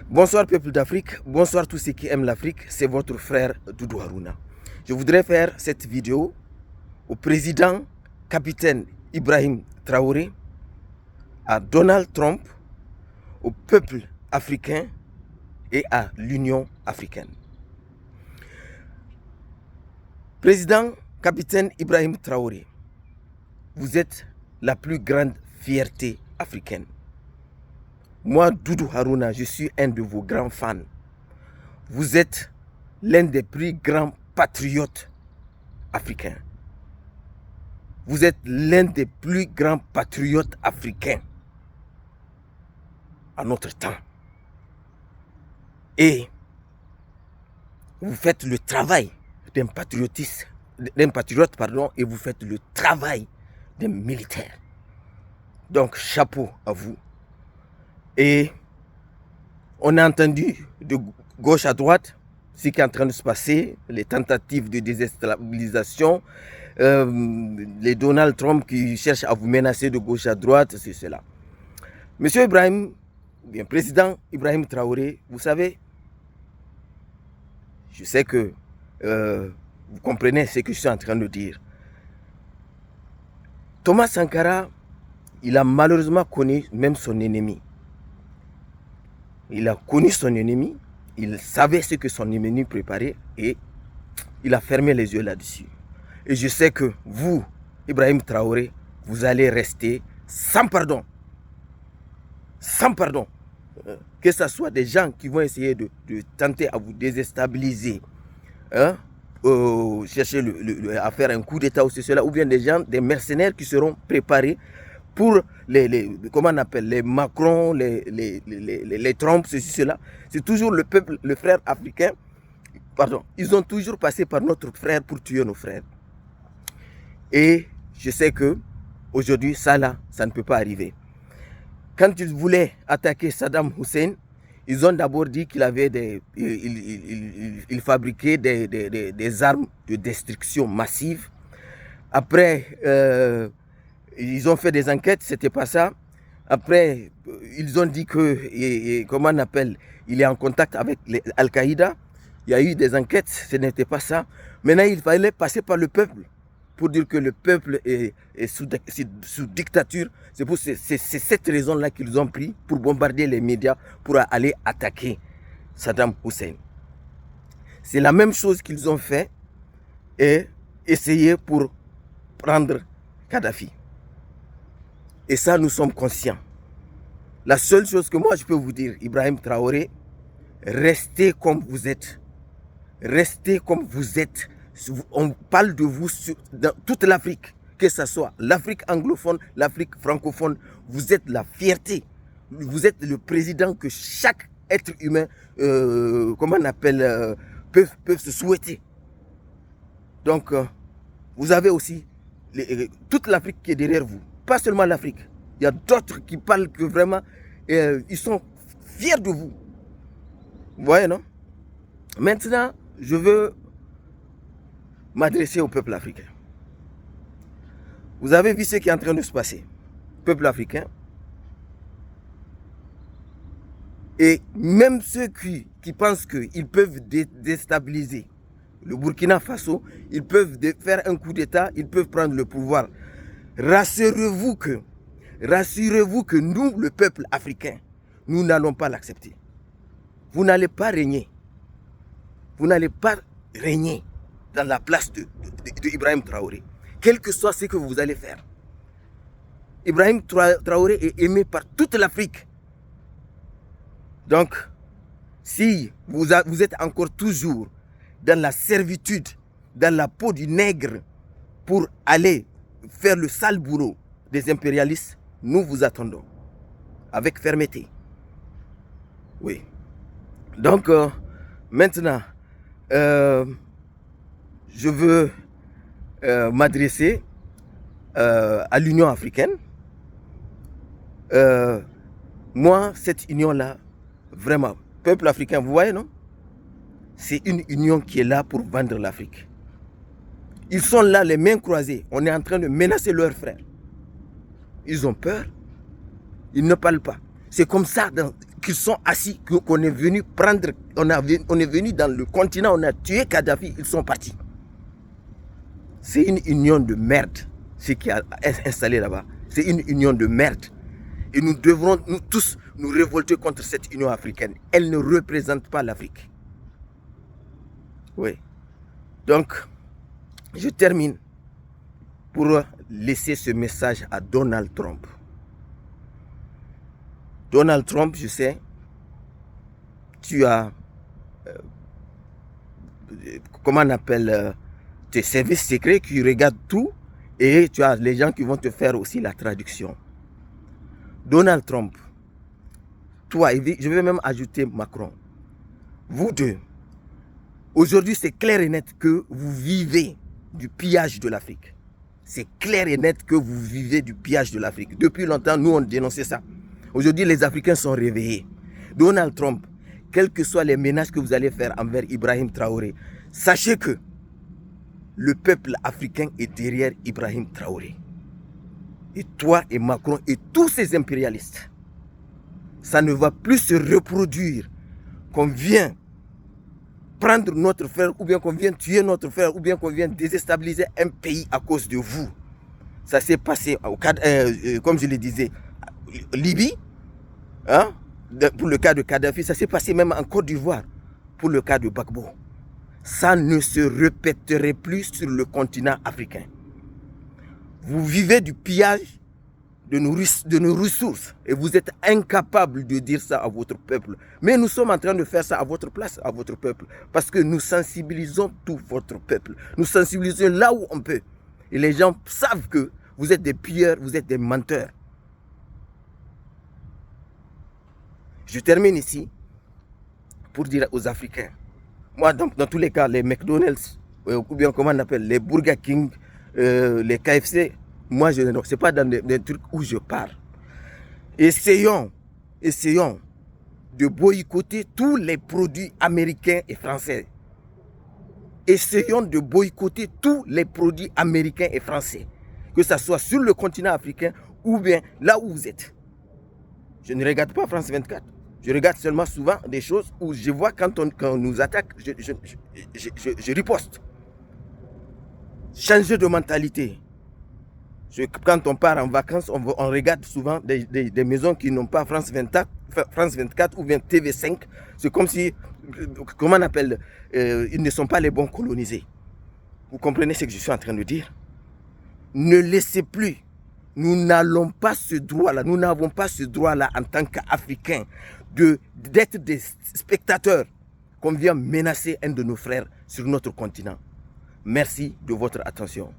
Bonsoir peuple d'Afrique, bonsoir tous ceux qui aiment l'Afrique, c'est votre frère Doudou Harouna. Je voudrais faire cette vidéo au président capitaine Ibrahim Traoré, à Donald Trump, au peuple africain et à l'Union africaine. Président capitaine Ibrahim Traoré, vous êtes la plus grande fierté africaine. Moi, Doudou Harouna, je suis un de vos grands fans. Vous êtes l'un des plus grands patriotes africains. Vous êtes l'un des plus grands patriotes africains à notre temps. Et vous faites le travail d'un patriote, et vous faites le travail d'un militaire. Donc, chapeau à vous. Et on a entendu de gauche à droite ce qui est en train de se passer, les tentatives de déstabilisation, les Donald Trump qui cherchent à vous menacer de gauche à droite, c'est cela. Monsieur Ibrahim, bien président Ibrahim Traoré, vous savez, je sais que vous comprenez ce que je suis en train de dire. Thomas Sankara, il a malheureusement connu même son ennemi. Il a connu son ennemi, il savait ce que son ennemi préparait et il a fermé les yeux là-dessus. Et je sais que vous, Ibrahim Traoré, vous allez rester sans pardon. Sans pardon. Que ce soit des gens qui vont essayer de tenter à vous déstabiliser, hein, chercher à faire un coup d'état ou cela, ou bien des gens, des mercenaires qui seront préparés pour comment on appelle, les Macron, les Trump, ceci, cela. C'est toujours le peuple, le frère africain. Pardon, ils ont toujours passé par notre frère pour tuer nos frères. Et je sais que aujourd'hui, ça là, ça ne peut pas arriver. Quand ils voulaient attaquer Saddam Hussein, ils ont d'abord dit qu'il avait il fabriquait des armes de destruction massive. Après, ils ont fait des enquêtes, c'était pas ça. Après, ils ont dit que, comment on appelle, il est en contact avec Al-Qaïda. Il y a eu des enquêtes, ce n'était pas ça. Maintenant, il fallait passer par le peuple pour dire que le peuple est sous dictature. C'est cette raison-là qu'ils ont pris pour bombarder les médias, pour aller attaquer Saddam Hussein. C'est la même chose qu'ils ont fait et essayer pour prendre Kadhafi. Et ça, nous sommes conscients. La seule chose que moi je peux vous dire, Ibrahim Traoré, restez comme vous êtes. Restez comme vous êtes. On parle de vous dans toute l'Afrique, que ce soit l'Afrique anglophone, l'Afrique francophone. Vous êtes la fierté. Vous êtes le président que chaque être humain, comment on appelle, peuvent se souhaiter. Donc, vous avez aussi toute l'Afrique qui est derrière vous. Pas seulement l'Afrique. Il y a d'autres qui parlent que vraiment, ils sont fiers de vous. Vous voyez, non? Maintenant, je veux m'adresser au peuple africain. Vous avez vu ce qui est en train de se passer. Peuple africain. Et même ceux qui pensent qu'ils peuvent déstabiliser le Burkina Faso, ils peuvent faire un coup d'État, ils peuvent prendre le pouvoir. Rassurez-vous que nous, le peuple africain, nous n'allons pas l'accepter. Vous n'allez pas régner. Vous n'allez pas régner dans la place de Ibrahim Traoré. Quel que soit ce que vous allez faire. Ibrahim Traoré est aimé par toute l'Afrique. Donc, si vous êtes encore toujours dans la servitude, dans la peau du nègre, pour aller faire le sale boulot des impérialistes, nous vous attendons avec fermeté. Oui. Donc, maintenant, je veux m'adresser à l'Union africaine. Moi, cette union-là, vraiment, peuple africain, vous voyez, non? C'est une union qui est là pour vendre l'Afrique. Ils sont là, les mains croisées. On est en train de menacer leurs frères. Ils ont peur. Ils ne parlent pas. C'est comme ça qu'ils sont assis, qu'on est venu prendre, on est venu dans le continent, on a tué Kadhafi, ils sont partis. C'est une union de merde, ce qui a installé là-bas. C'est une union de merde. Et nous devrons, nous tous, nous révolter contre cette Union africaine. Elle ne représente pas l'Afrique. Oui. Donc, je termine pour laisser ce message à Donald Trump. Donald Trump, je sais, tu as, comment on appelle, tes services secrets qui regardent tout et tu as les gens qui vont te faire aussi la traduction. Donald Trump, toi, je vais même ajouter Macron, vous deux, aujourd'hui c'est clair et net que vous vivez du pillage de l'Afrique. C'est clair et net que vous vivez du pillage de l'Afrique. Depuis longtemps, nous on dénonçait ça. Aujourd'hui, les Africains sont réveillés. Donald Trump, quelles que soient les menaces que vous allez faire envers Ibrahim Traoré, sachez que le peuple africain est derrière Ibrahim Traoré. Et toi et Macron et tous ces impérialistes, ça ne va plus se reproduire qu'on vient prendre notre frère ou bien qu'on vient tuer notre frère ou bien qu'on vient déstabiliser un pays à cause de vous. Ça s'est passé, comme je le disais, Libye, hein, pour le cas de Kadhafi, ça s'est passé même en Côte d'Ivoire pour le cas de Gbagbo. Ça ne se répéterait plus sur le continent africain. Vous vivez du pillage de nos ressources et vous êtes incapable de dire ça à votre peuple. Mais nous sommes en train de faire ça à votre place, à votre peuple, parce que nous sensibilisons tout votre peuple. Nous sensibilisons là où on peut. Et les gens savent que vous êtes des pilleurs, vous êtes des menteurs. Je termine ici pour dire aux Africains, moi dans tous les cas, les McDonald's, ou bien comment on appelle, les Burger King, les KFC, moi ce n'est pas dans des trucs où je pars. Essayons de boycotter tous les produits américains et français. Essayons de boycotter tous les produits américains et français, que ce soit sur le continent africain ou bien là où vous êtes. Je ne regarde pas France 24. Je regarde seulement souvent des choses où je vois quand on nous attaque, je riposte. Changer de mentalité. Quand on part en vacances, on regarde souvent des maisons qui n'ont pas France 24 ou bien TV5. C'est comme si, comment on appelle, ils ne sont pas les bons colonisés. Vous comprenez ce que je suis en train de dire? Ne laissez plus. Nous n'allons pas ce droit-là, nous n'avons pas ce droit-là en tant qu'Africains d'être des spectateurs qu'on vient menacer un de nos frères sur notre continent. Merci de votre attention.